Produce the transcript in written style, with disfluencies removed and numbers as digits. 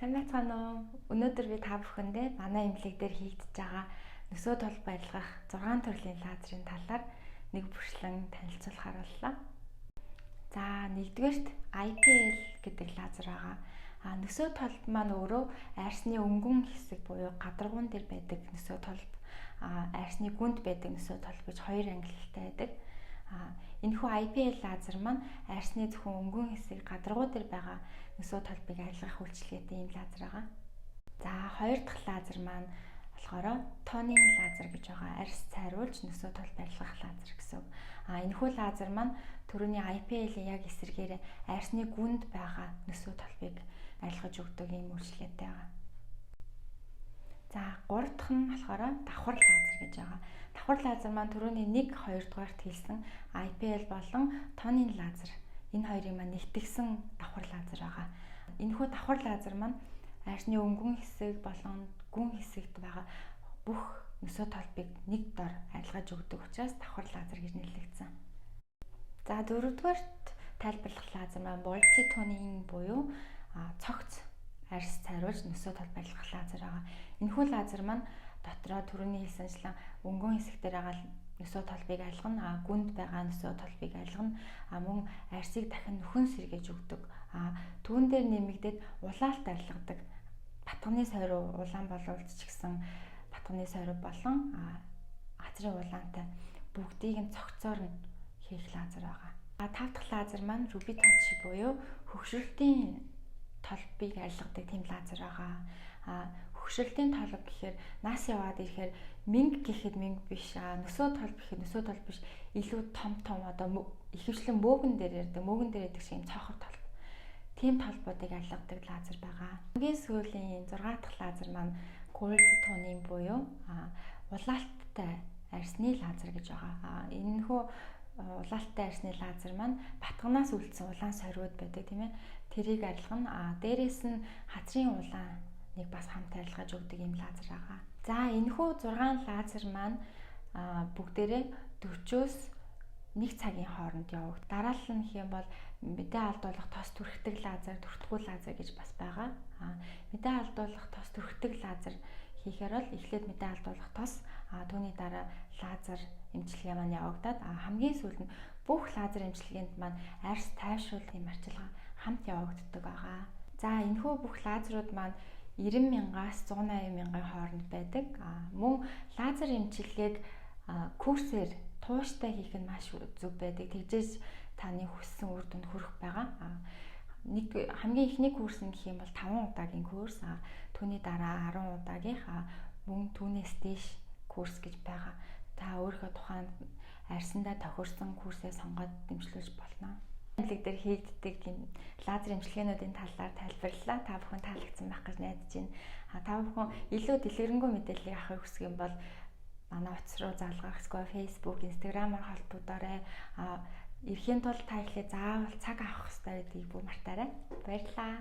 Сайн байцгаана уу? Өнөөдөр би та бүхэндээ манай эмнэлэг дээр хийгдэж байгаа нөсөө толб барилгах 6 төрлийн лазерын талаар нэг бүрчлэн танилцуулахаар боллоо. За, нэгдүгээрт IPL гэдэг лазер байгаа. Нөсөө толб маань өөрөө арьсны өнгөн хэсэг буюу гадаргуун дээр байдаг нөсөө толб, арьсны гүнд байдаг нөсөө толб гэж хоёр ангиллалтай байдаг. Энэхүү IPL лазер маань арьсны зөвхөн өнгөн хэсэг гадаргуу дээр байгаа нөсөө толбыг арилгах үйлчилгээтэй ийм лазер байгаа. За, хоёр дахь лазер маань болохоор тонинг лазер гэж байгаа. Арьс цайруулж нөсөө толб арилгах лазер гэсэн үг. Энэхүү лазер маань түрүүний IPL-ийн яг эсрэгээр арьсны гүнд байгаа нөсөө толбыг арилгаж өгдөг ийм үйлчилгээтэй байгаа. За, гурав дахь нь болохоор давхар лазер гэж байгаа. Давхар лазер маань түрүүний 1, 2 дугаарт хэлсэн IPL болон тонинг лазер. Энэ хоёрыг маань нэгтгэсэн давхар лазер байгаа. Энэхүү давхар лазер маань арьсны өнгөн хэсэг болон гүн хэсэгт байгаа бүх нөсөө толбыг нэг дор арилгаж өгдөг учраас давхар лазер гэж нэрлэгдсэн. За, дөрөвдүгээрт тайлбарлах лазер маань multi-toning буюу цогц арьс цайруулж нөсөө толб арилгах лазер байгаа. Энэхүү лазер маань дотроо түрүүний хэлсэнчлэн өнгөн хэсэг дээр байгаа нөсөө толбыг арилгана, гүнд байгаа нөсөө толбыг арилгана, мөн арьсыг дахин нөхөн сэргээж өгдөг. Түүн дээр нэмэгдээд улаалт арилгадаг. Батганы сойруу улаан боловч ч гэсэн батганы сойруу болон газрын улаантай бүгдийг нь цогцоор нь хийх лазер байгаа. Тав дахь лазер маань Ruby touch буюу хөгшрөлтийн толбыг арилгадаг тийм лазер байгаа. Хөгшрөлтийн толб гэхээр нас яваад ирэхээр мэнг гэхэд мэнг биш, нөсөө толб гэхэд нөсөө толб биш, илүү том одоо ихэвчлэн мөөгөн дээр ярьдаг, мөөгөн дээр байдаг шиг цоохор толб. Тийм толбуудыг арилгадаг лазер байгаа. Хамгийн сүүлийн 6 дахь лазер маань gold toning буюу улаалттай арьсны лазер гэж байгаа. Энэхүү улаалттай арьсны лазер маань батганаас үлдсэн улаан сориуд байдаг тийм ээ. Тэрийг арилгана. Дээрээс нь хазрын улааныг бас хамт арилгаж өгдөг юм лазер байгаа. За, энэхүү 6 лазер маань бүгдээрээ 40-оос 1 цагийн хооронд явагдана. Дараалал нь хэм бол мэдээ алдуулах тос түрхдэг лазер, түрхтгүү лазер гэж бас байгаа. Мэдээ алдуулах тос түрхдэг лазер хийхээр бол эхлээд мэдээ алдуулах тос, түүний дараа лазер эмчилгээ маань явагдаад хамгийн сүүлд нь бүх лазер эмчилгээнд маань арьс тайвшруулах юм арчилгаа хамт явагддаг байгаа. За, энэхүү бүх лазерууд маань 90,000-аас 180,000-ын хооронд байдаг. Мөн лазер эмчилгээг курсээр тууштай хийх нь маш зөв байдаг. Тэгжээж таны хүссэн үр дүнд хүрэх байгаа. Хамгийн ихний курс нь гэх юм бол 5 удаагийн курс, түүний дараа 10 удаагийн мөн түүнээс дээш курс гэж байгаа. Та өөрийнхөө тухайн арьсандаа тохирсон курсээ сонгоод дэмжлүүлж болно. Эмнэлэг дээр хийгддэг лазер эмчилгээнүүдийн талаар тайлбарлалаа. Та бүхэн таалагдсан байх гэж найдаж байна. Та бүхэн илүү дэлгэрэнгүй мэдээллийг авахыг хүсэх юм бол манай утас руу залгах, эсвэл Facebook, Instagram-аар холбогдоорой. Ирэхийн тулд та ихлэ заавал цаг авах хэрэгтэй гэдгийг бүр мартаарай. Баярлалаа.